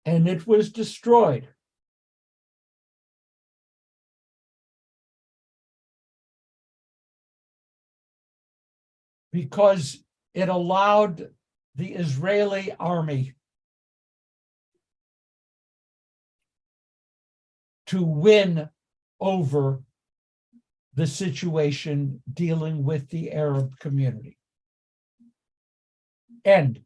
and it was destroyed. Because it allowed the Israeli army to win over the situation dealing with the Arab community. And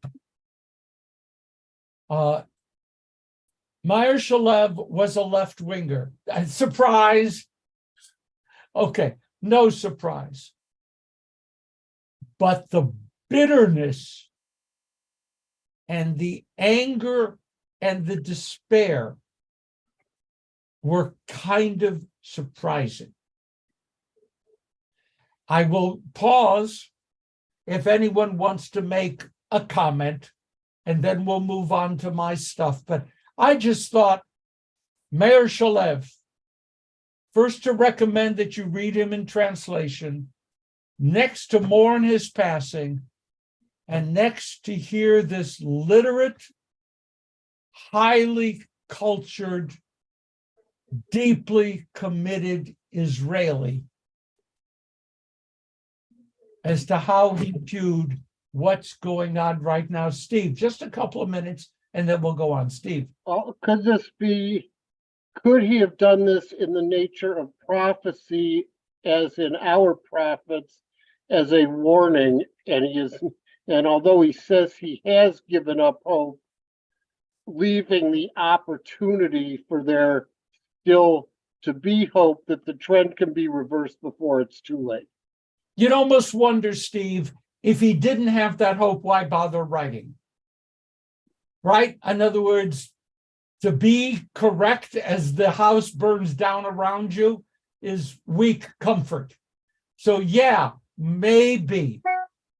Meir Shalev was a left-winger. Surprise. Okay, no surprise. But the bitterness and the anger and the despair were kind of surprising. I will pause if anyone wants to make a comment, and then we'll move on to my stuff. But I just thought Meir Shalev, first to recommend that you read him in translation, next to mourn his passing, and next to hear this literate, highly cultured, deeply committed Israeli as to how he viewed what's going on right now. Steve, just a couple of minutes, and then we'll go on. Steve. Could he have done this in the nature of prophecy, as in our prophets, as a warning? And although he says he has given up hope, leaving the opportunity for there still to be hope that the trend can be reversed before it's too late. You'd almost wonder, Steve, if he didn't have that hope, why bother writing? Right? In other words, to be correct as the house burns down around you is weak comfort. So yeah, maybe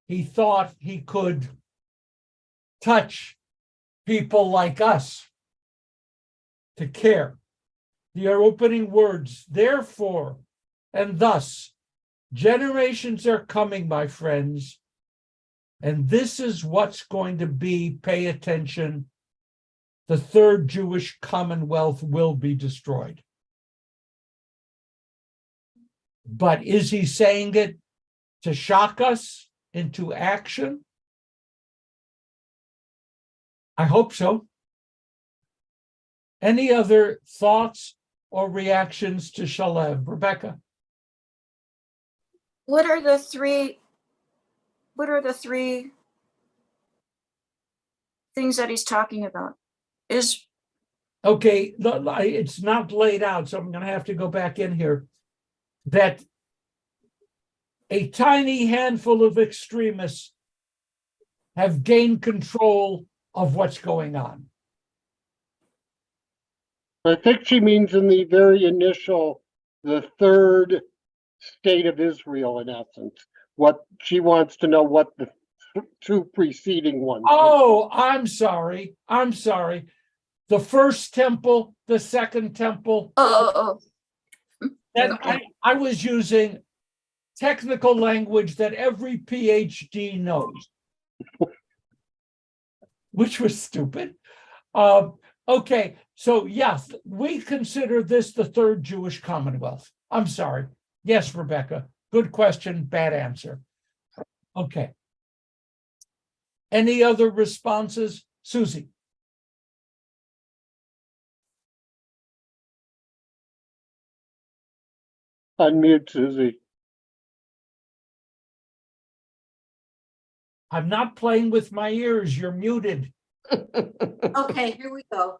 he thought he could touch people like us to care. The opening words, therefore, and thus, generations are coming, my friends, and this is what's going to be, pay attention, the third Jewish Commonwealth will be destroyed. But is he saying it to shock us into action? I hope so. Any other thoughts or reactions to Shalev? Rebecca? What are the three things that he's talking about? Okay, it's not laid out, so I'm going to have to go back in here. That a tiny handful of extremists have gained control of what's going on. I think she means in the very initial, the third state of Israel, in essence. What she wants to know what the two preceding ones. Oh, I'm sorry. The first temple, the second temple. And I was using technical language that every PhD knows, which was stupid. Okay, so yes, we consider this the third Jewish Commonwealth. I'm sorry. Yes, Rebecca, good question, bad answer. Okay. Any other responses? Susie? Unmute, Susie. I'm not playing with my ears. You're muted. Okay, here we go.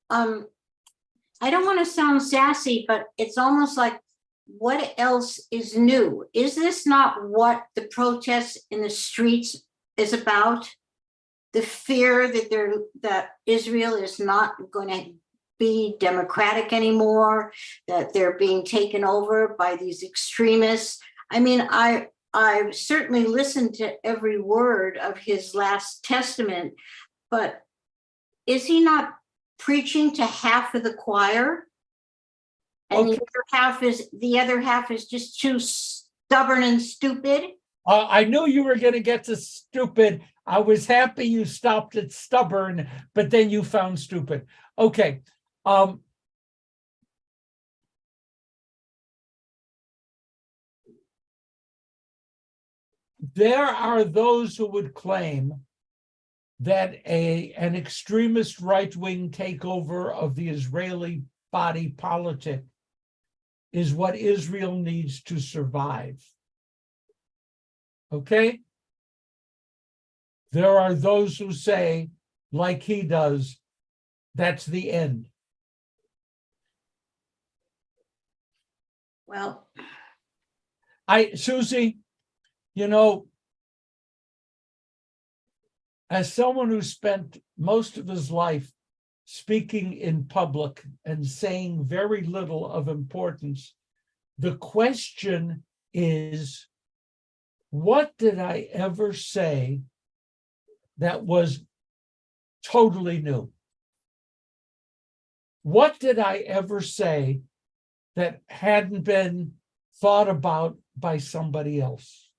I don't want to sound sassy, but it's almost like, what else is new? Is this not what the protests in the streets is about? The fear that Israel is not going to be democratic anymore, that they're being taken over by these extremists. I mean, I've certainly listened to every word of his last testament, but is he not preaching to half of the choir? And Okay. the other half is just too stubborn and stupid? I knew you were going to get to stupid. I was happy you stopped at stubborn, but then you found stupid. Okay. There are those who would claim that an extremist right-wing takeover of the Israeli body politic is what Israel needs to survive. Okay? There are those who say, like he does, that's the end. Well, Susie, as someone who spent most of his life speaking in public and saying very little of importance, the question is, what did I ever say that was totally new? What did I ever say that hadn't been thought about by somebody else?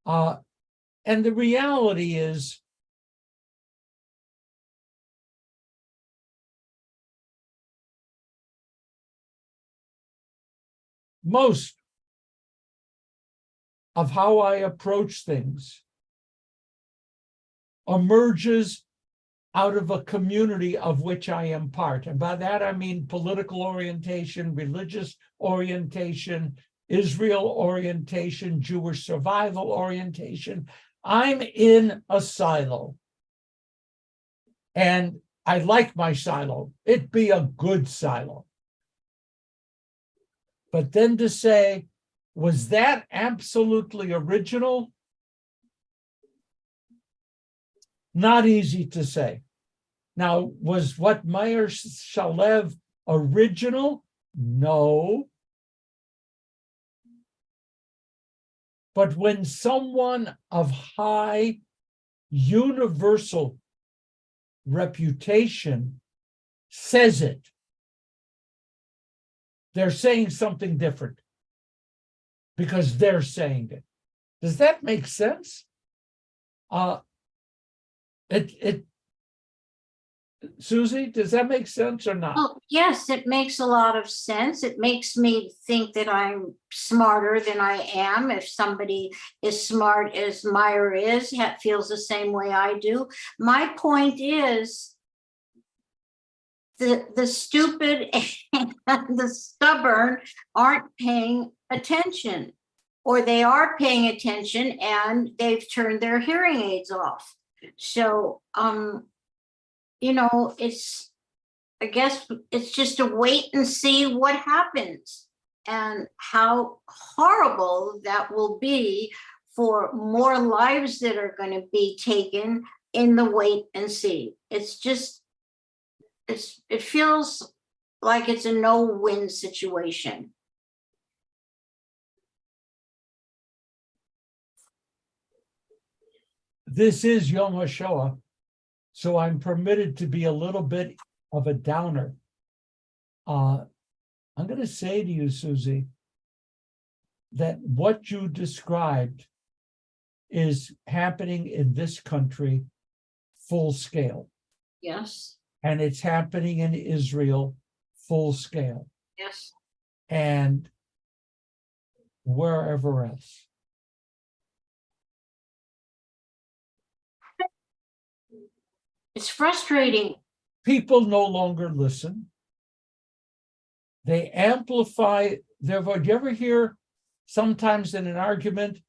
And the reality is, most of how I approach things emerges out of a community of which I am part. And by that, I mean political orientation, religious orientation, Israel orientation, Jewish survival orientation. I'm in a silo. And I like my silo. It'd be a good silo. But then to say, was that absolutely original? Not easy to say. Now, was what Meir Shalev original? No. But when someone of high universal reputation says it, they're saying something different because they're saying it. Does that make sense? Susie, does that make sense or not? oh, yes, it makes a lot of sense. It makes me think that I'm smarter than I am. If somebody is smart as Meyer is, feels the same way I do. My point is, the stupid and the stubborn aren't paying attention, or they are paying attention and they've turned their hearing aids off. So, I guess it's just a wait and see what happens and how horrible that will be for more lives that are going to be taken in the wait and see. It feels like it's a no-win situation. This is Yom HaShoah, so I'm permitted to be a little bit of a downer. I'm going to say to you, Susie, that what you described is happening in this country full scale. Yes. And it's happening in Israel full scale. Yes. And wherever else. It's frustrating. People no longer listen. They amplify their voice. Do you ever hear sometimes in an argument,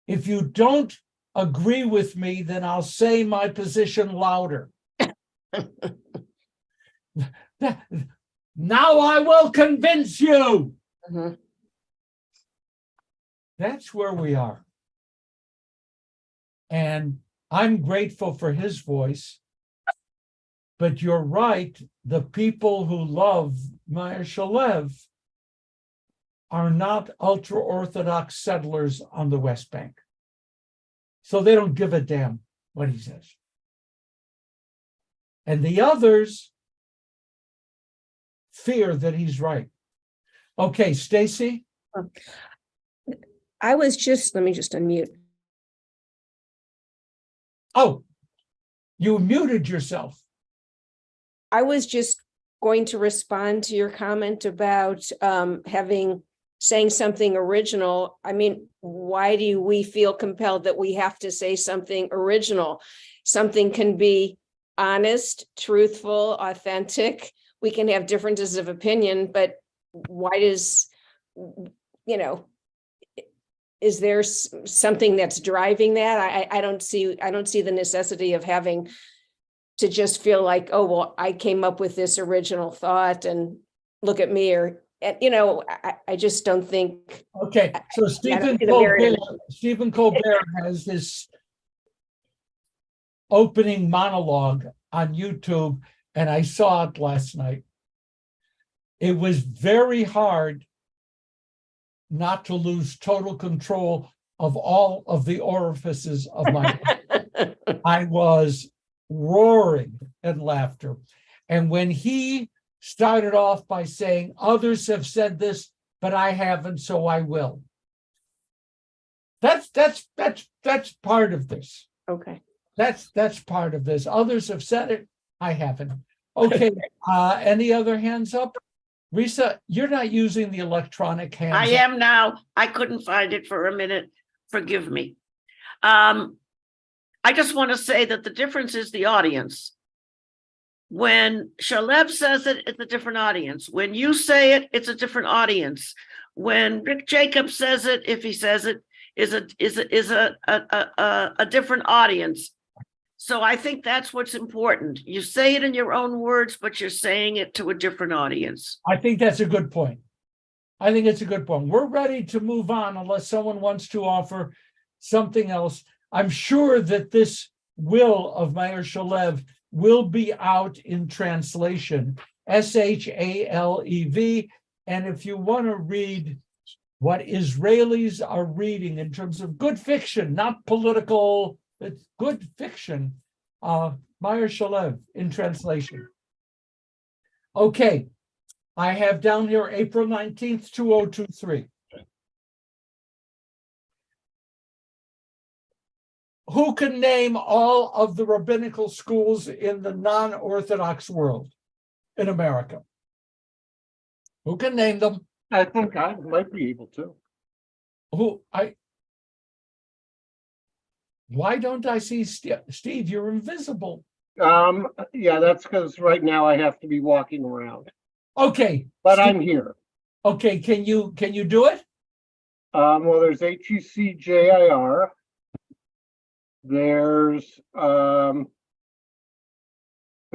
if you don't agree with me, then I'll say my position louder. Now I will convince you. Mhm. That's where we are. And I'm grateful for his voice. But you're right, the people who love Meir Shalev are not ultra-Orthodox settlers on the West Bank. So they don't give a damn what he says. And the others fear that he's right. Okay, Stacy? Let me just unmute. Oh, you muted yourself. I was just going to respond to your comment about saying something original. I mean, why do we feel compelled that we have to say something original? Something can be honest, truthful, authentic. We can have differences of opinion, but why does, is there something that's driving that? I don't see the necessity of having to just feel like, oh, well, I came up with this original thought and look at me, or, I just don't think. Okay, so Stephen Colbert has this opening monologue on YouTube, and I saw it last night. It was very hard not to lose total control of all of the orifices of my head. I was roaring in laughter. And when he started off by saying, others have said this, but I haven't, so I will. That's part of this. Okay. That's part of this. Others have said it, I haven't. Okay, any other hands up? Risa, you're not using the electronic hands I up. am now. I couldn't find it for a minute. Forgive me. I just want to say that the difference is the audience. When Shalev says it, it's a different audience. When you say it, it's a different audience. When Rick Jacobs says it, if he says it, is a different audience. So I think that's what's important. You say it in your own words, but you're saying it to a different audience. I think that's a good point. I think it's a good point. We're ready to move on unless someone wants to offer something else. I'm sure that this will of Meir Shalev will be out in translation, Shalev. And if you want to read what Israelis are reading in terms of good fiction, not political, it's good fiction, Meir Shalev in translation. Okay, I have down here April 19th, 2023. Who can name all of the rabbinical schools in the non-Orthodox world in America? Who can name them? I think I might be able to. Why don't I see Steve? You're invisible. Yeah, that's because right now I have to be walking around, Okay, but Steve, I'm here. okay. Can you do it? Well, there's HUCJIR. There's the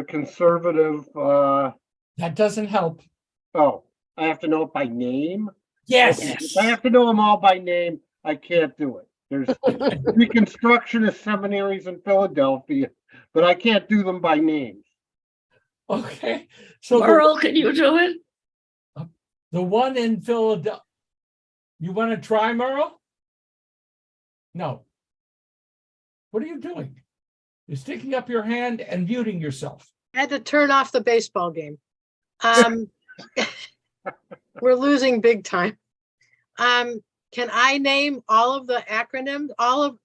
conservative. That doesn't help. Oh, I have to know it by name. Yes. Okay, if I have to know them all by name, I can't do it. There's Reconstructionist seminaries in Philadelphia, but I can't do them by names. Okay. So Merle, can you do it? the one in Philadelphia. You want to try, Merle? No. What are you doing? You're sticking up your hand and muting yourself. I had to turn off the baseball game. We're losing big time. Can I name all of the acronyms, all of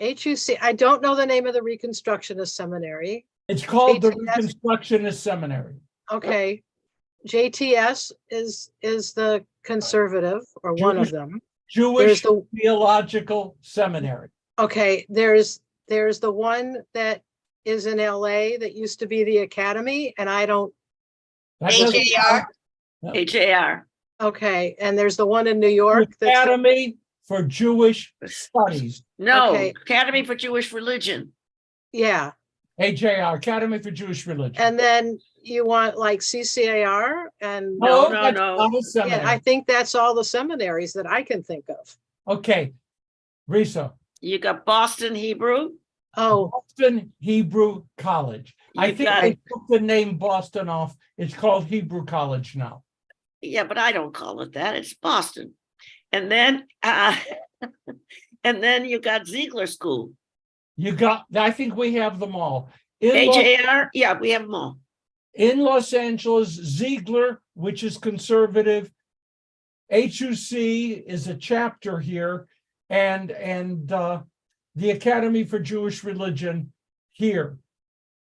HUC? I don't know the name of the Reconstructionist Seminary. It's called the JTS. Reconstructionist Seminary. Okay. JTS is the conservative, or one of them. Jewish There's the- Theological Seminary. Okay, there's the one that is in LA that used to be the Academy, and I don't, That doesn't HAR? count. HAR. okay, and there's the one in New York. that's- Academy for Jewish Studies. No, Okay. Academy for Jewish Religion. Yeah, AJR, Academy for Jewish Religion. and then you want like CCAR and, No, that's no. not a yeah, seminary. I think that's all the seminaries that I can think of. Okay, Risa, You got Boston Hebrew. Oh, Boston Hebrew College. I You think got they it. took the name Boston off. It's called Hebrew College now. Yeah, but I don't call it that. It's Boston. And then and then you got Ziegler School. I think we have them all. In Los, HAR, yeah, we have them all. in Los Angeles, Ziegler, which is conservative. HUC is a chapter here, and the Academy for Jewish Religion here.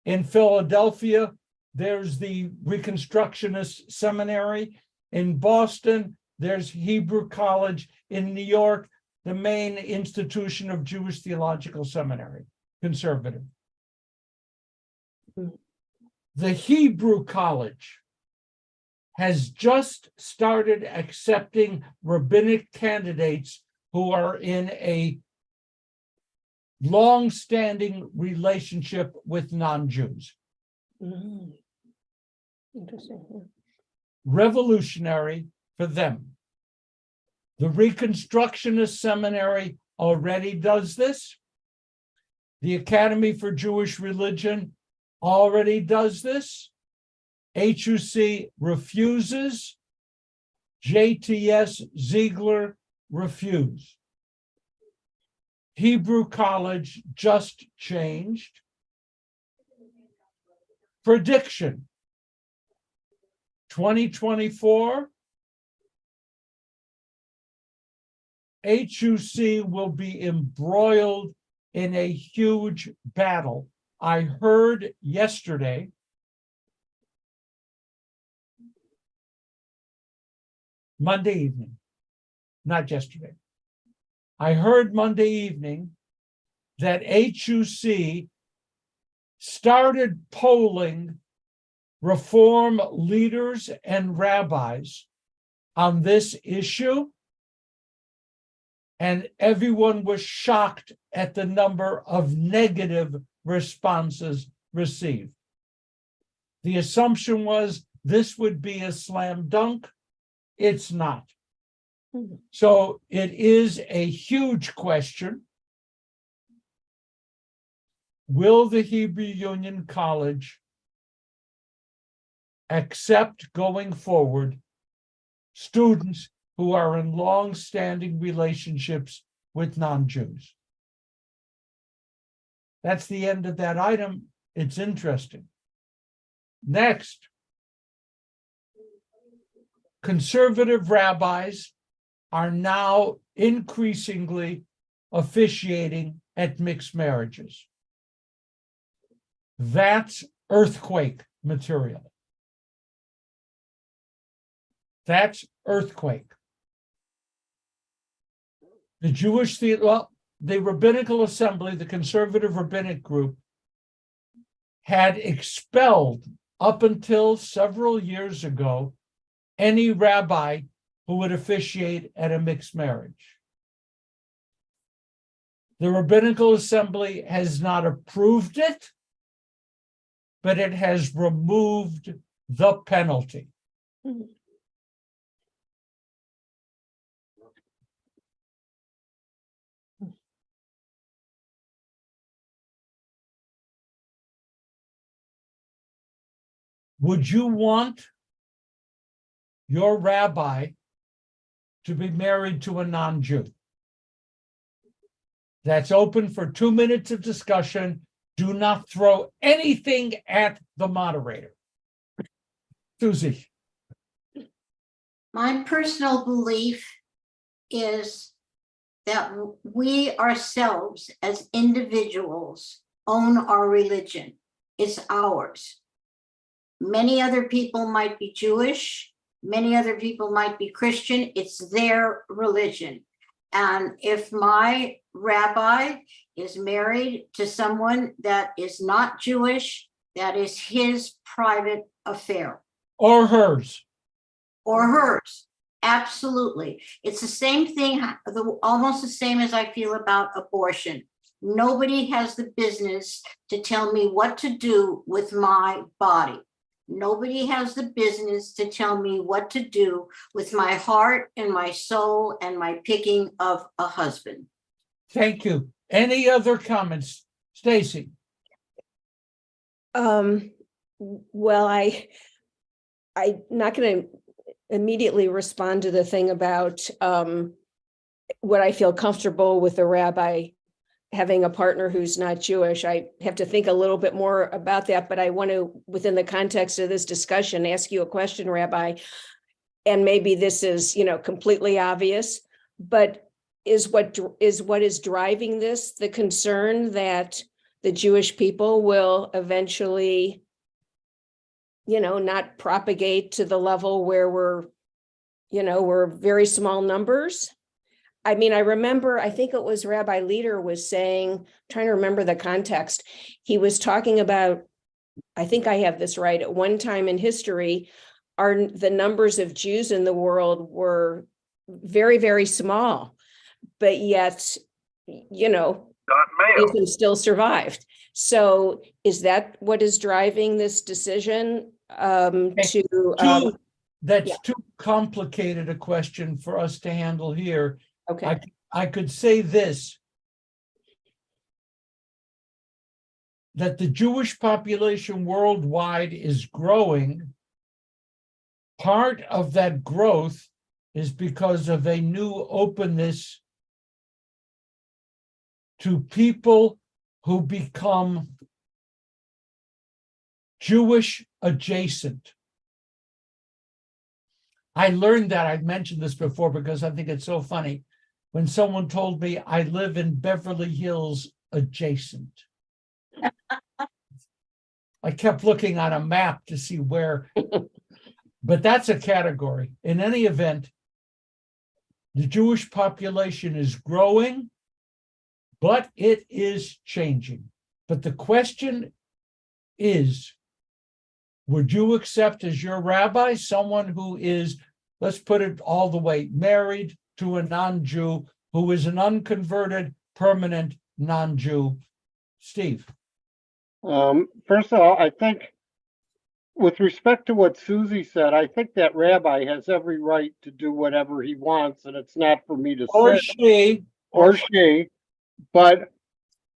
In Philadelphia, there's the Reconstructionist Seminary. In Boston, there's Hebrew College. In New York, the main institution of Jewish Theological Seminary, conservative. The Hebrew College has just started accepting rabbinic candidates who are in a long-standing relationship with non-Jews. Interesting. Revolutionary for them. The Reconstructionist Seminary already does this. The Academy for Jewish Religion already does this. HUC refuses. JTS Ziegler refuse. Hebrew College just changed. Prediction. 2024, HUC will be embroiled in a huge battle. I heard yesterday Monday evening, not yesterday. I heard Monday evening that HUC started polling Reform leaders and rabbis on this issue, and everyone was shocked at the number of negative responses received. The assumption was this would be a slam dunk. It's not. So it is a huge question. Will the Hebrew Union College accept going forward students who are in long-standing relationships with non-Jews? That's the end of that item. It's interesting. Next, conservative rabbis are now increasingly officiating at mixed marriages. That's earthquake material. That's earthquake. The Rabbinical Assembly, the conservative rabbinic group, had expelled up until several years ago any rabbi who would officiate at a mixed marriage. The Rabbinical Assembly has not approved it, but it has removed the penalty. Would you want your rabbi to be married to a non-Jew? That's open for 2 minutes of discussion. Do not throw anything at the moderator. Susie. My personal belief is that we ourselves as individuals own our religion. It's ours. Many other people might be Jewish. Many other people might be Christian. It's their religion. And if my rabbi is married to someone that is not Jewish, that is his private affair. Or hers. Or hers. Absolutely. It's the same thing, almost the same as I feel about abortion. Nobody has the business to tell me what to do with my body. Nobody has the business to tell me what to do with my heart and my soul and my picking of a husband. Thank you. Any other comments? Stacy? Well, I'm not going to immediately respond to the thing about what I feel comfortable with a rabbi having a partner who's not Jewish. I have to think a little bit more about that, but I want to, within the context of this discussion, ask you a question, Rabbi, and maybe this is, completely obvious, but is what is driving this, the concern that the Jewish people will eventually, not propagate to the level where we're very small numbers. I mean, I remember, I think it was Rabbi Leader was saying, trying to remember the context. He was talking about, I think I have this right, at one time in history, the numbers of Jews in the world were very, very small, but yet, Judaism still survived. So is that what is driving this decision That's too complicated a question for us to handle here. okay. I could say this, that the Jewish population worldwide is growing. Part of that growth is because of a new openness to people who become Jewish adjacent. I learned that, I've mentioned this before because I think it's so funny. When someone told me I live in Beverly Hills adjacent. I kept looking on a map to see where, but that's a category. In any event, the Jewish population is growing, but it is changing. But the question is, would you accept as your rabbi someone who is, let's put it all the way, married to a non-Jew who is an unconverted, permanent non-Jew? Steve. First of all, I think with respect to what Susie said, I think that rabbi has every right to do whatever he wants, and it's not for me to Or say. she. But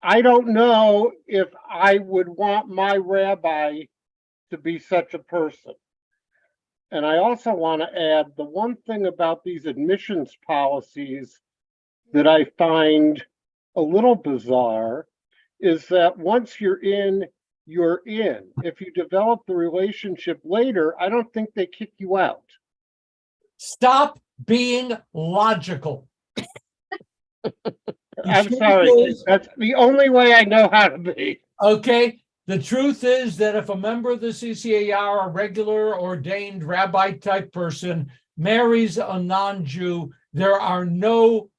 I don't know if I would want my rabbi to be such a person. And I also want to add, the one thing about these admissions policies that I find a little bizarre is that once you're in, you're in. If you develop the relationship later, I don't think they kick you out. Stop being logical. I'm sorry. That's the only way I know how to be. Okay. The truth is that if a member of the CCAR, a regular ordained rabbi type person, marries a non-Jew, there are no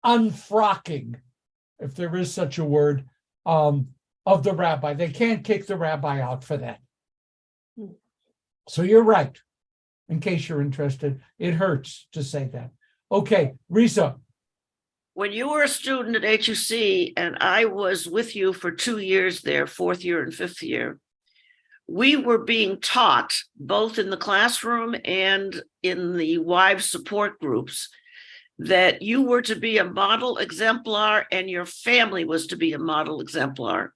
unfrocking, if there is such a word, of the rabbi. They can't kick the rabbi out for that. So you're right. In case you're interested, it hurts to say that. Okay, Risa. When you were a student at HUC and I was with you for 2 years there, 4th year and 5th year, we were being taught both in the classroom and in the wives support groups that you were to be a model exemplar and your family was to be a model exemplar.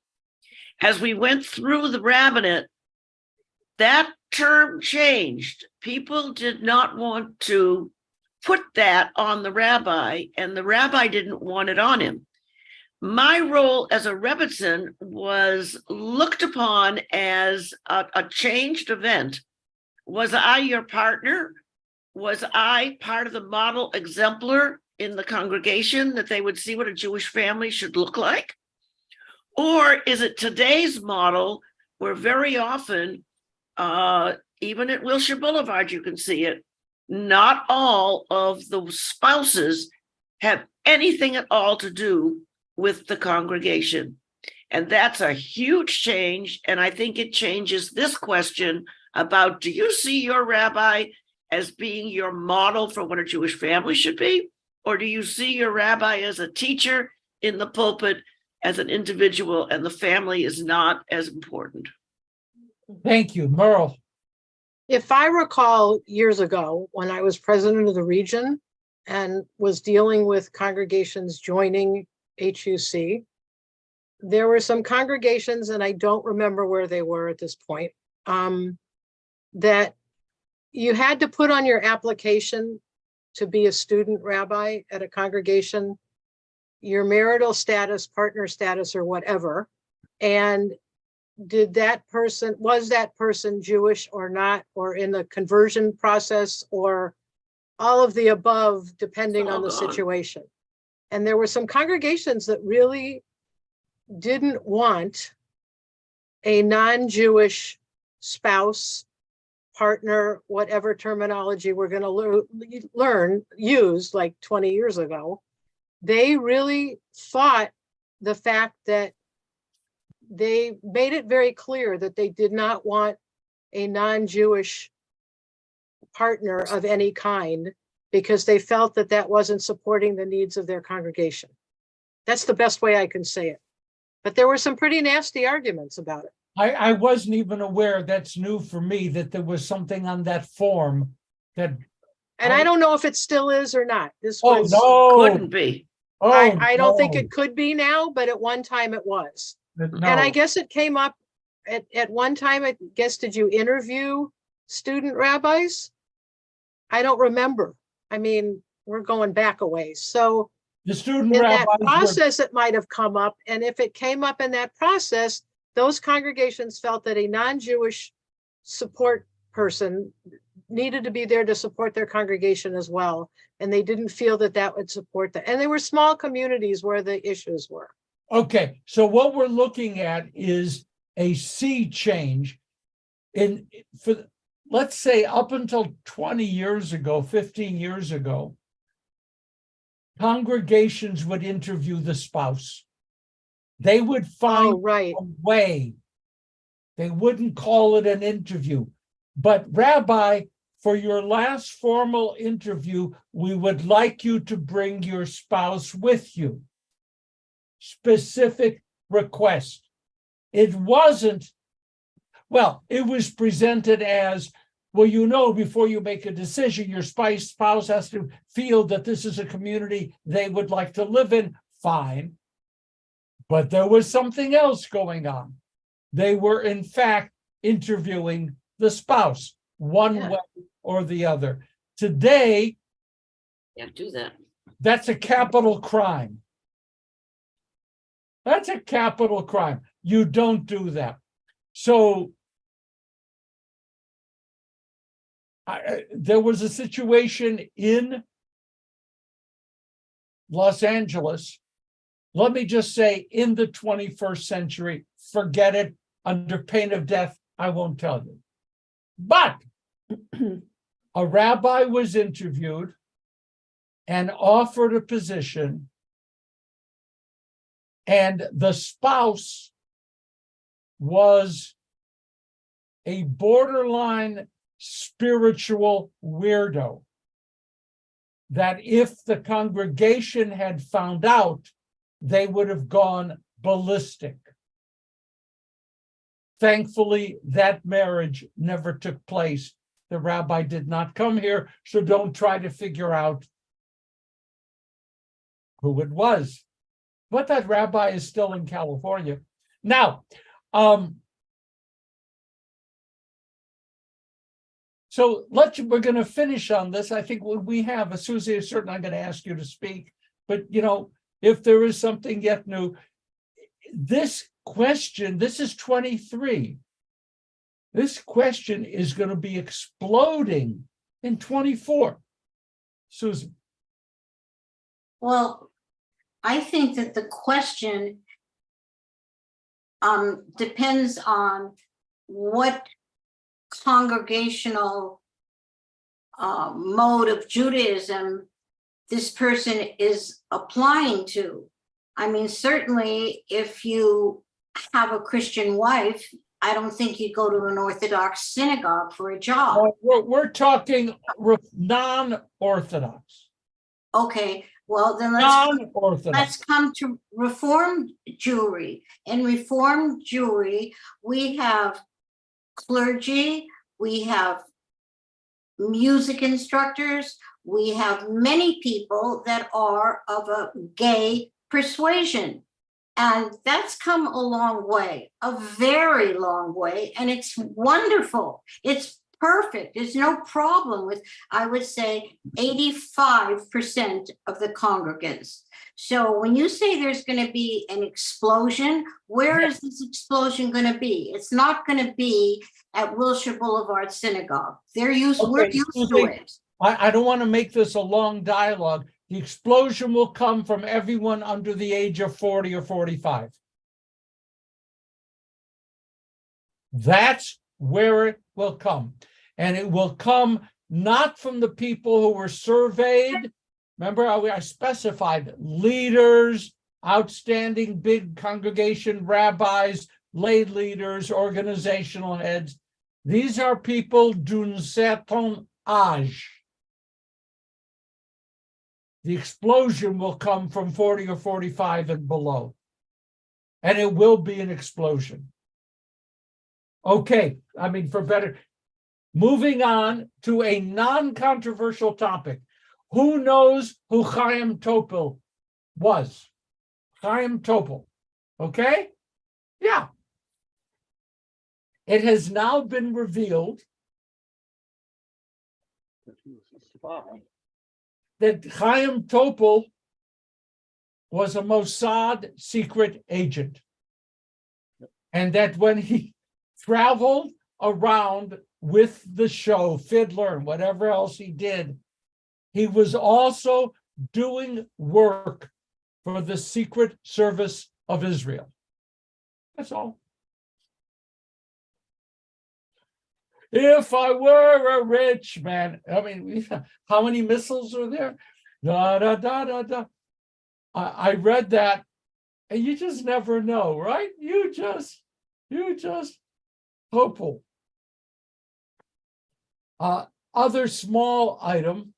As we went through the rabbinate, that term changed. People did not want to put that on the rabbi, and the rabbi didn't want it on him. My role as a Rebbitzin was looked upon as a changed event. Was I your partner? Was I part of the model exemplar in the congregation that they would see what a Jewish family should look like? Or is it today's model where very often, even at Wilshire Boulevard, you can see it, not all of the spouses have anything at all to do with the congregation. And that's a huge change. And I think it changes this question about, do you see your rabbi as being your model for what a Jewish family should be? Or do you see your rabbi as a teacher in the pulpit, as an individual, and the family is not as important? Thank you, Merle. If I recall years ago, when I was president of the region and was dealing with congregations joining HUC, there were some congregations, and I don't remember where they were at this point, that you had to put on your application to be a student rabbi at a congregation, your marital status, partner status, or whatever. And was that person Jewish or not, or in the conversion process, or all of the above, depending on the All gone. situation. And there were some congregations that really didn't want a non-Jewish spouse, partner, whatever terminology we're going to use like 20 years ago. They really fought the fact that they made it very clear that they did not want a non-Jewish partner of any kind, because they felt that that wasn't supporting the needs of their congregation. That's the best way I can say it. But there were some pretty nasty arguments about it. I wasn't even aware, that's new for me, that there was something on that form that, And I don't know if it still is or not. This oh, was, no. Couldn't be. Oh, I don't think no. it could be now, but at one time it was. No. And I guess it came up at one time, I guess, did you interview student rabbis? I don't remember. I mean, we're going back a ways. So The student in that rabbis were, process, it might have come up. And if it came up in that process, those congregations felt that a non-Jewish support person needed to be there to support their congregation as well. And they didn't feel that that would support that. And they were small communities where the issues were. okay, so what we're looking at is a sea change in, for, let's say up until 20 years ago, 15 years ago, congregations would interview the spouse. They would find Oh, right. a way. They wouldn't call it an interview. But Rabbi, for your last formal interview, we would like you to bring your spouse with you. Specific request. It wasn't, well, it was presented as, well, you know, before you make a decision, your spouse has to feel that this is a community they would like to live in. Fine. But there was something else going on. They were, in fact, interviewing the spouse, one Yeah. way or the other. Today, Can't do that. that's a capital crime. That's a capital crime. You don't do that. So there was a situation in Los Angeles. Let me just say, in the 21st century, forget it, under pain of death, I won't tell you. But a rabbi was interviewed and offered a position, and the spouse was a borderline spiritual weirdo, that if the congregation had found out, they would have gone ballistic. Thankfully, that marriage never took place. The rabbi did not come here, so don't try to figure out who it was. But that rabbi is still in California. Now, so we're going to finish on this. I think what we have, Susie, is certain I'm going to ask you to speak, but you know, if there is something yet new, this question, this is 23. This question is going to be exploding in 24. Susie. Well, I think that the question depends on what congregational mode of Judaism this person is applying to. I mean, certainly if you have a Christian wife, I don't think you'd go to an Orthodox synagogue for a job. We're talking non-Orthodox. Okay, well, then Non-Orthodox. let's come to Reformed Jewry. In Reformed Jewry, we have clergy, we have music instructors, we have many people that are of a gay persuasion. And that's come a long way, a very long way, and it's wonderful. It's perfect. There's no problem with, I would say, 85% of the congregants. So when you say there's going to be an explosion, where is this explosion going to be? It's not going to be at Wilshire Boulevard Synagogue. We're used to it. I don't want to make this a long dialogue. The explosion will come from everyone under the age of 40 or 45. That's where it will come. And it will come not from the people who were surveyed. Remember, I specified leaders, outstanding big congregation rabbis, lay leaders, organizational heads. These are people d'un certain âge. The explosion will come from 40 or 45 and below. And it will be an explosion. Okay, I mean, for better. Moving on to a non-controversial topic. Who knows who Chaim Topol was? Chaim Topol. Okay? Yeah. It has now been revealed that Chaim Topol was a Mossad secret agent. And that when he traveled around with the show, Fiddler, and whatever else he did, he was also doing work for the Secret Service of Israel. That's all. If I were a rich man, I mean, how many missiles are there? Da, da, da, da, da. I read that, and you just never know, right? You just hopeful. Other small item.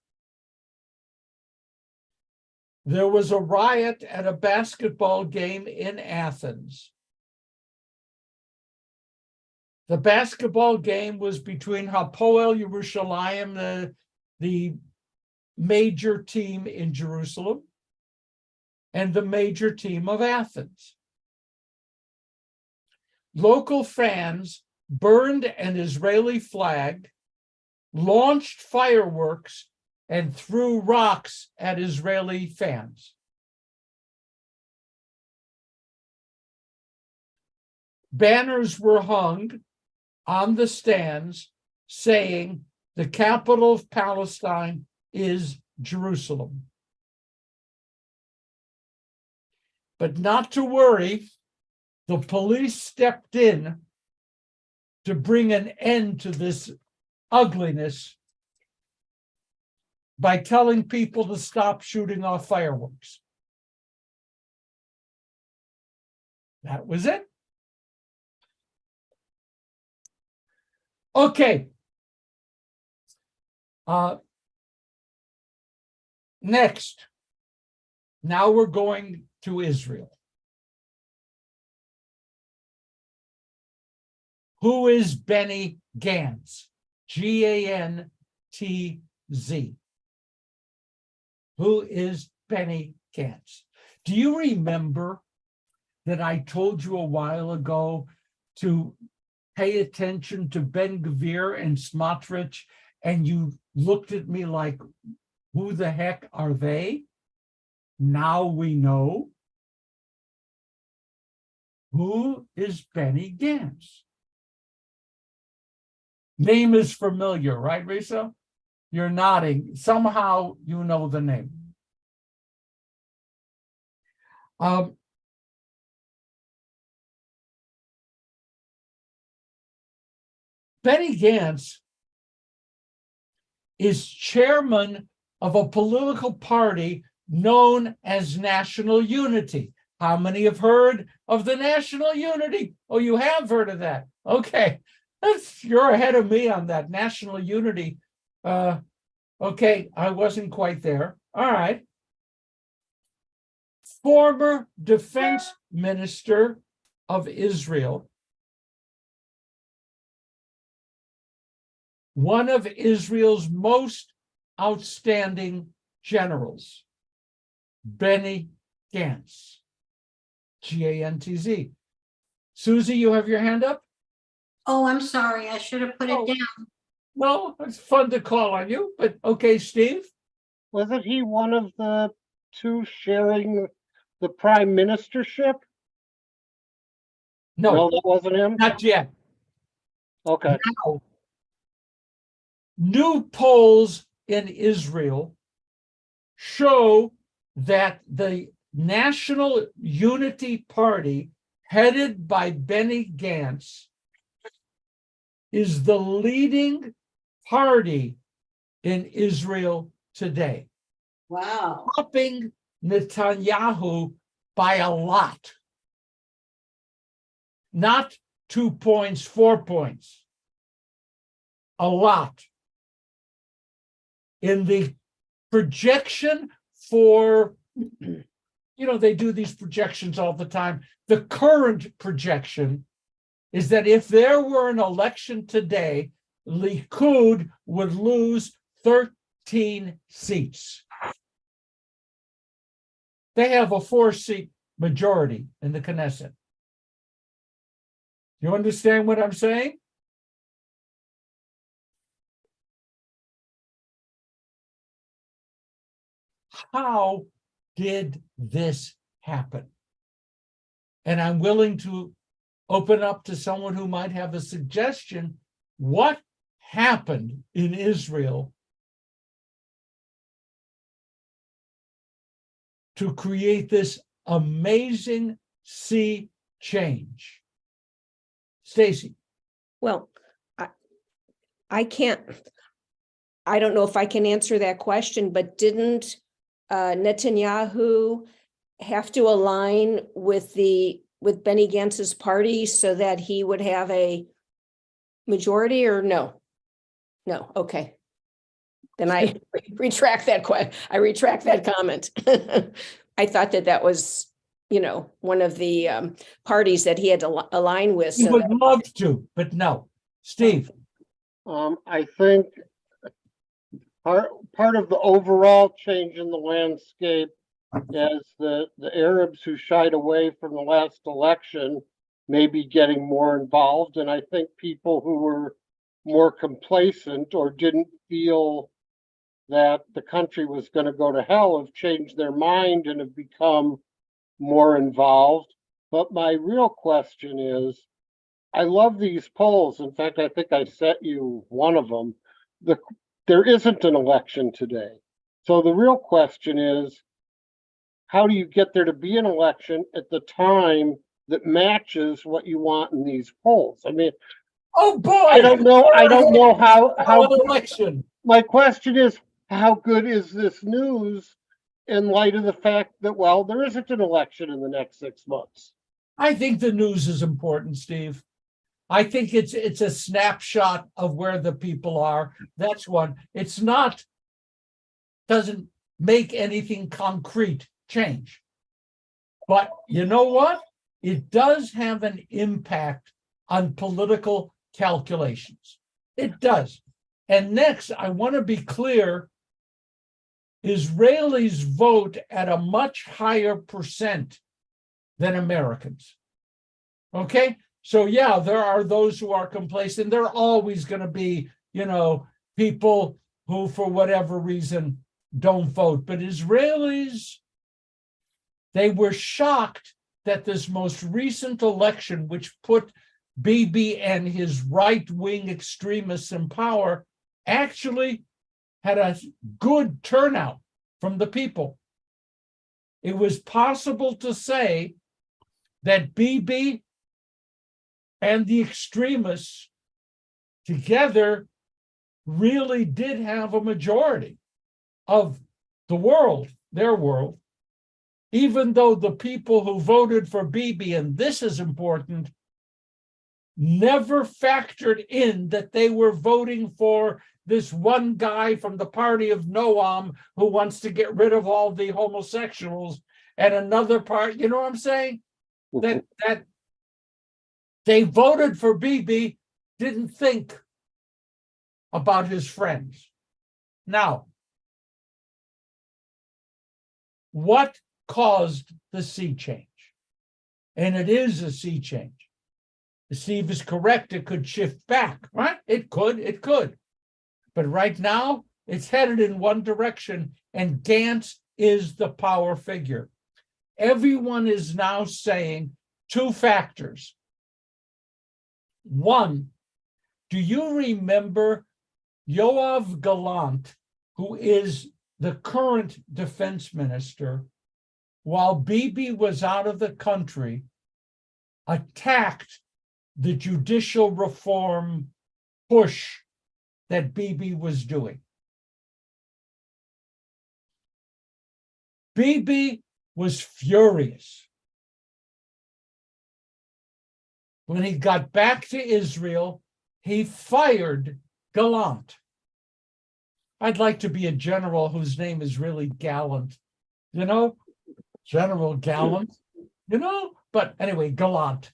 There was a riot at a basketball game in Athens. The basketball game was between Hapoel Yerushalayim, the major team in Jerusalem, and the major team of Athens. Local fans burned an Israeli flag, launched fireworks, and threw rocks at Israeli fans. Banners were hung on the stands saying the capital of Palestine is Jerusalem. But not to worry, the police stepped in to bring an end to this ugliness by telling people to stop shooting off fireworks. That was it. Okay. Next. Now we're going to Israel. Who is Benny Gantz? Gantz. Who is Benny Gantz? Do you remember that I told you a while ago to pay attention to Ben Gvir and Smotrich, and you looked at me like, who the heck are they? Now we know. Who is Benny Gantz? Name is familiar, right, Risa? You're nodding. Somehow you know the name. Benny Gantz is chairman of a political party known as National Unity. How many have heard of the National Unity? Oh, you have heard of that. Okay, you're ahead of me on that. National Unity. Okay, I wasn't quite there. All right. Former defense minister of Israel. One of Israel's most outstanding generals, Benny Gantz, Gantz. Susie, you have your hand up? Oh, I'm sorry. I should have put it down. Well, it's fun to call on you, but okay, Steve? Wasn't he one of the two sharing the prime ministership? No, that wasn't him? not yet. Okay. Now, new polls in Israel show that the National Unity Party, headed by Benny Gantz, is the leading party in Israel today, Wow. topping Netanyahu by a lot. Not 2 points, 4 points. A lot. In the projection for, they do these projections all the time. The current projection is that if there were an election today, Likud would lose 13 seats. They have a 4-seat majority in the Knesset. You understand what I'm saying? How did this happen? And I'm willing to open up to someone who might have a suggestion. What happened in Israel to create this amazing sea change? Stacy. Well, I don't know if I can answer that question, but didn't Netanyahu have to align with Benny Gantz's party so that he would have a majority, or no? No, okay. Then I retract that comment. I thought that was, one of the parties that he had to align with. He So would love to, but no. Steve. I think part of the overall change in the landscape is the Arabs who shied away from the last election may be getting more involved. And I think people who were more complacent or didn't feel that the country was going to go to hell have changed their mind and have become more involved. But my real question is, I love these polls. In fact, I think I sent you one of them. There isn't an election today. So the real question is, how do you get there to be an election at the time that matches what you want in these polls? I mean, Oh boy! I don't know how election. My question is, how good is this news in light of the fact that, well, there isn't an election in the next 6 months? I think the news is important, Steve. I think it's a snapshot of where the people are. That's one. Doesn't make anything concrete change. But you know what? It does have an impact on political calculations. It does. And next, I want to be clear, Israelis vote at a much higher percent than Americans. Okay? So yeah, there are those who are complacent. There are always going to be, people who, for whatever reason, don't vote. But Israelis, they were shocked that this most recent election, which put Bibi and his right-wing extremists in power, actually had a good turnout from the people. It was possible to say that Bibi and the extremists together really did have a majority of the world, their world, even though the people who voted for Bibi, and this is important, never factored in that they were voting for this one guy from the party of Noam who wants to get rid of all the homosexuals, and another part, you know what I'm saying? That they voted for Bibi, didn't think about his friends. Now, what caused the sea change? And it is a sea change. Steve is correct, it could shift back, right? It could. But right now, it's headed in one direction, and Gantz is the power figure. Everyone is now saying two factors. One, do you remember Yoav Gallant who is the current defense minister, while Bibi was out of the country, attacked the judicial reform push that Bibi was doing. Bibi was furious. When he got back to Israel, he fired Gallant. I'd like to be a general whose name is really Gallant. You know, General Gallant, you know, but anyway, Gallant.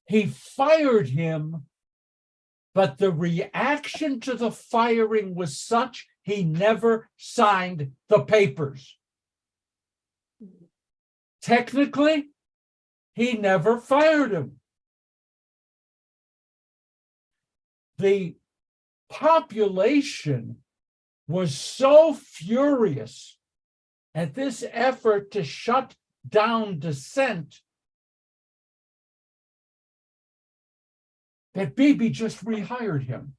He fired him, but the reaction to the firing was such he never signed the papers. Technically, he never fired him. The population was so furious at this effort to shut down dissent that Bibi just rehired him.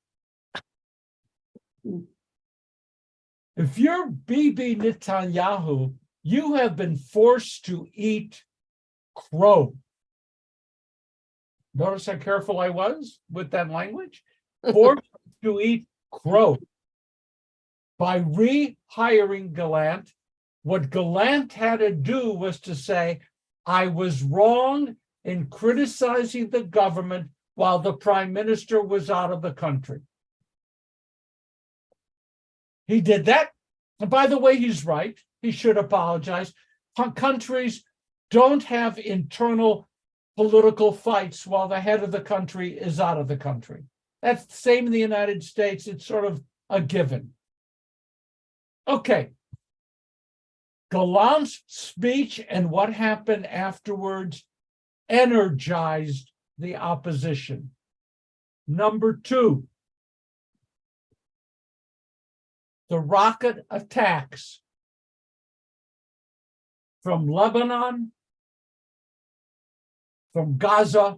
If you're Bibi Netanyahu, you have been forced to eat crow. Notice how careful I was with that language? Forced to eat crow. By rehiring Gallant, what Gallant had to do was to say, I was wrong in criticizing the government while the prime minister was out of the country. He did that. And by the way, he's right. He should apologize. Countries don't have internal political fights while the head of the country is out of the country. That's the same in the United States. It's sort of a given. Okay. Gallant's speech and what happened afterwards energized the opposition. Number two, the rocket attacks from Lebanon, from Gaza,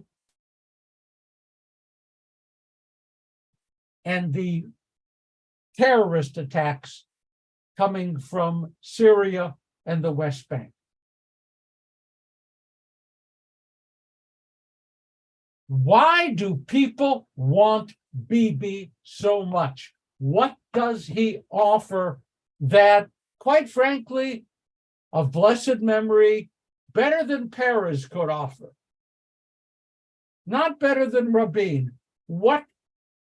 and the terrorist attacks coming from Syria and the West Bank. Why do people want Bibi so much? What does he offer that, quite frankly, of blessed memory, better than Peres could offer? Not better than Rabin. What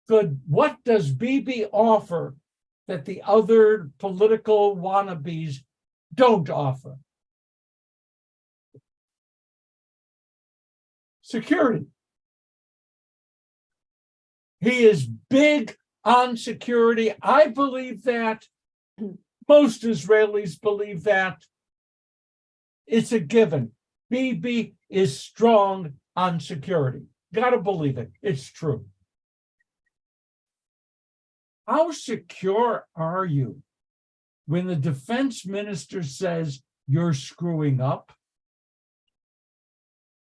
does Bibi offer that the other political wannabes don't offer? Security. He is big on security. I believe that. Most Israelis believe that. It's a given. Bibi is strong on security. Gotta believe it. It's true. How secure are you when the defense minister says you're screwing up?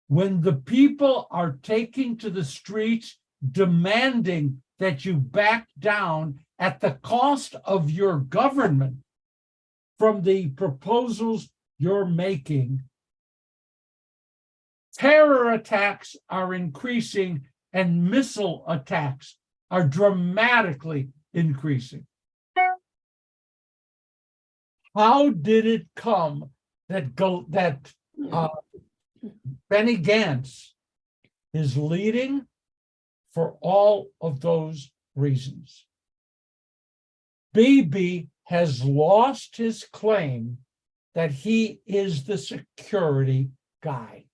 When the people are taking to the streets demanding that you back down at the cost of your government from the proposals you're making, terror attacks are increasing and missile attacks are dramatically increasing. How did it come that Benny Gantz is leading for all of those reasons? Bibi has lost his claim that he is the security guy.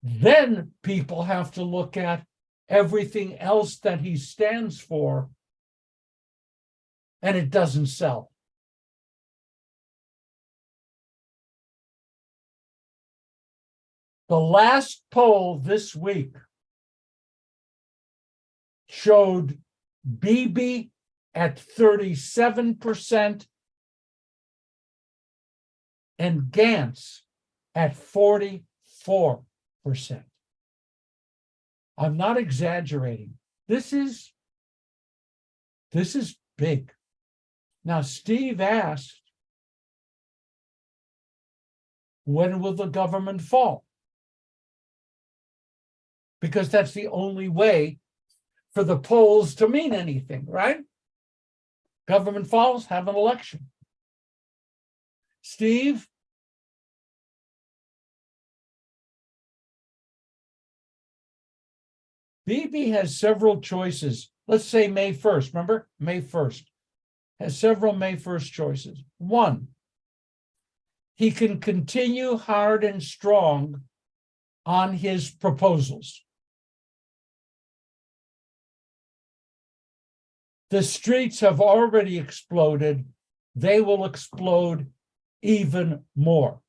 Then people have to look at everything else that he stands for, and it doesn't sell. The last poll this week showed Bibi at 37% and Gantz at 44%. I'm not exaggerating. This is This is big. Now, Steve asked, when will the government fall? Because that's the only way for the polls to mean anything, right? Government falls, have an election. Steve? Bibi has several choices. Let's say May 1st. Remember? May 1st. Has several May 1st choices. One, he can continue hard and strong on his proposals. The streets have already exploded. They will explode even more.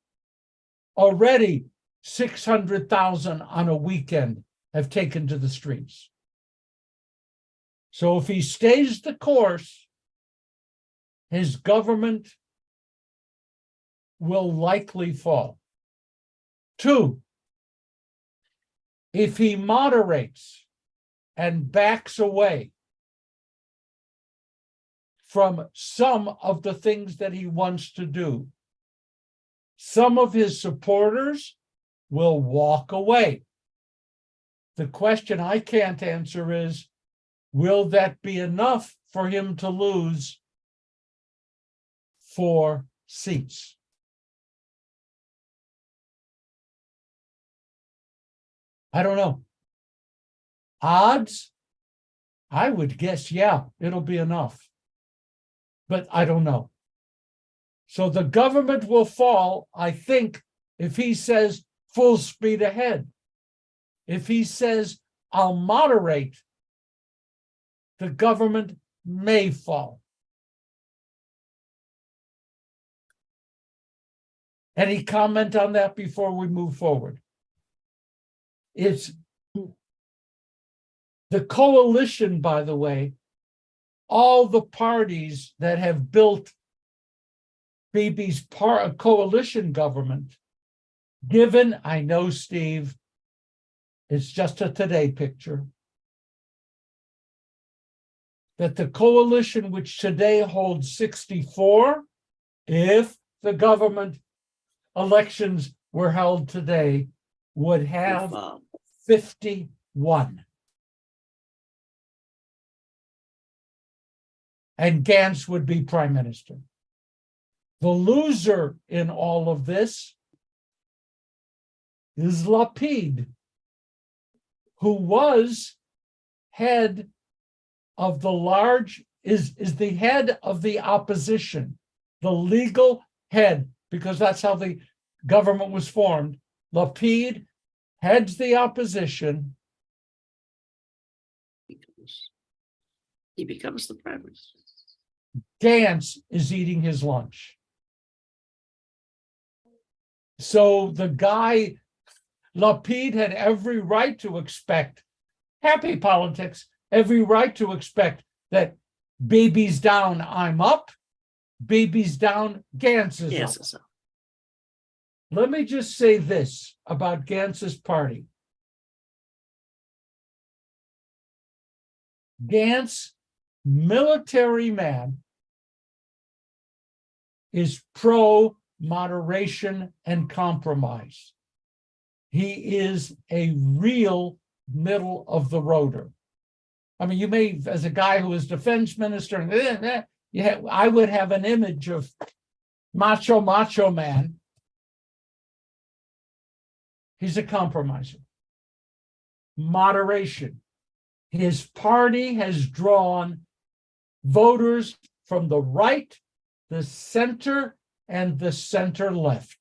Already 600,000 on a weekend have taken to the streets. So if he stays the course, his government will likely fall. Two, if he moderates and backs away from some of the things that he wants to do, some of his supporters will walk away. The question I can't answer is, will that be enough for him to lose 4 seats? I don't know. Odds? I would guess, yeah, it'll be enough. But I don't know. So the government will fall, I think, if he says full speed ahead. If he says, I'll moderate, the government may fall. Any comment on that before we move forward? It's the coalition, by the way, all the parties that have built Bibi's coalition government, given, I know, Steve, it's just a today picture, that the coalition which today holds 64, if the government elections were held today, would have 51. And Gantz would be prime minister. The loser in all of this is Lapid, who was head of the is the head of the opposition, the legal head, because that's how the government was formed. Lapid heads the opposition. He becomes the prime minister. Gantz is eating his lunch. So the guy, Lapid, had every right to expect, happy politics, every right to expect that Bibi's down, I'm up, Bibi's down, Gantz is up. Let me just say this about Gantz's party. Gantz, military man, is pro-moderation and compromise. He is a real middle of the roader. I mean, you may, as a guy who is defense minister, I would have an image of macho man. He's a compromiser. Moderation. His party has drawn voters from the right, the center, and the center left.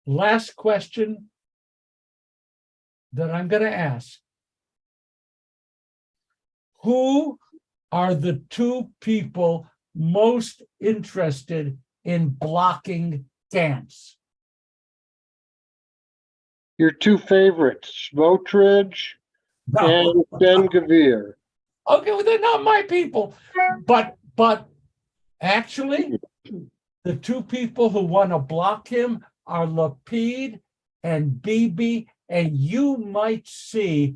Last question that I'm going to ask. Who are the 2 people most interested in blocking Gantz? Your 2 favorites, Smotrich and Ben-Gvir. Okay, well, they're not my people. But actually, the 2 people who want to block him are Lapid and Bibi, and you might see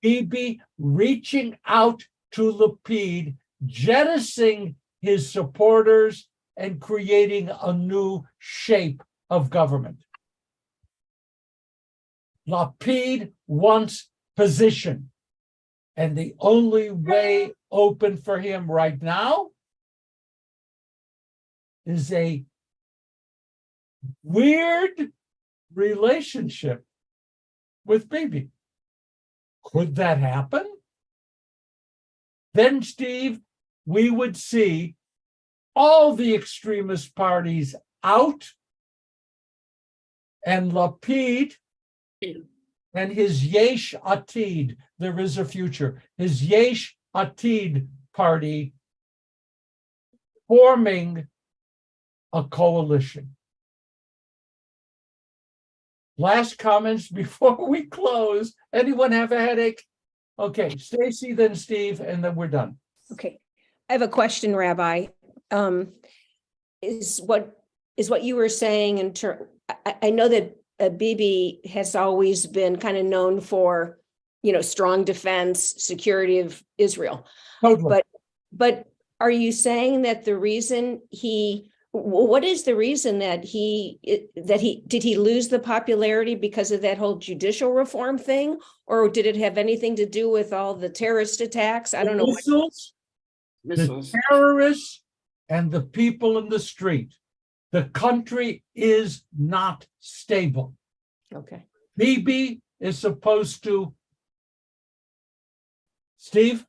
Bibi reaching out to Lapid, jettisoning his supporters and creating a new shape of government. Lapid wants position. And the only way open for him right now is a weird relationship with Bibi. Could that happen? Then, Steve, we would see all the extremist parties out and Lapid and his Yesh Atid, there is a future, his Yesh Atid party forming a coalition. Last comments before we close. Anyone have a headache? Okay, Stacy, then Steve, and then we're done. Okay, I have a question, Rabbi. Is what you were saying in turn? I know that Bibi has always been kind of known for, strong defense, security of Israel. Totally. But are you saying that what is the reason that did he lose the popularity because of that whole judicial reform thing? Or did it have anything to do with all the terrorist attacks? I don't know. Missiles. The terrorists and the people in the street. The country is not stable. Okay. Bibi is supposed to, Steve?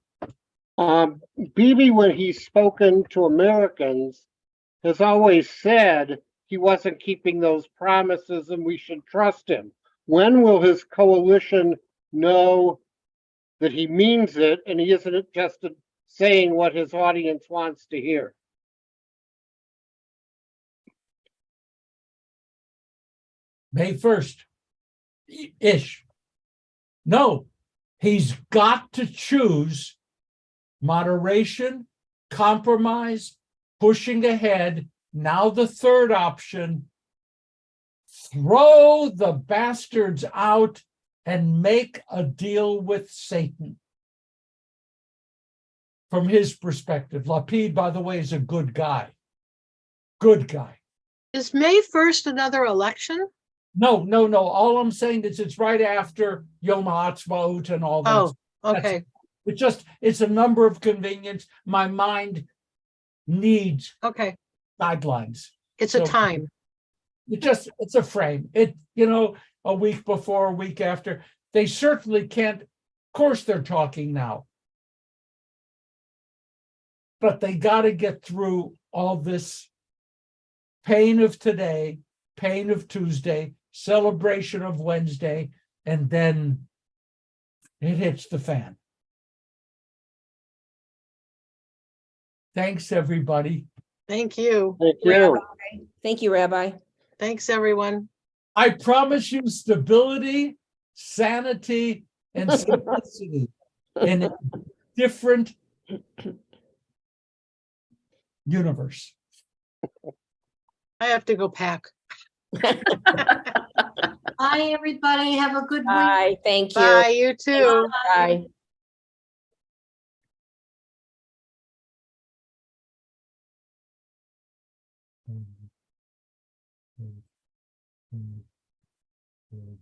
Bibi, when he's spoken to Americans, has always said he wasn't keeping those promises and we should trust him. When will his coalition know that he means it and he isn't just saying what his audience wants to hear? May 1st-ish. No, he's got to choose moderation, compromise, pushing ahead. Now the third option, throw the bastards out and make a deal with Satan. From his perspective, Lapid, by the way, is a good guy. Good guy. Is May 1st another election? No. All I'm saying is it's right after Yom HaAtzmaut and all that. Oh, okay, It's a number of convenience. My mind needs okay. guidelines. It's a time. It's a frame. A week before, a week after. They certainly can't. Of course, they're talking now. But they got to get through all this pain of today, pain of Tuesday, celebration of Wednesday, and then it hits the fan. Thanks, everybody. Thank you. Thank you. Thank you, Rabbi. Thanks, everyone. I promise you stability, sanity, and simplicity in a different universe. I have to go pack. Bye, everybody. Have a good week. Bye, thank you. Bye, you too. Bye. Mm.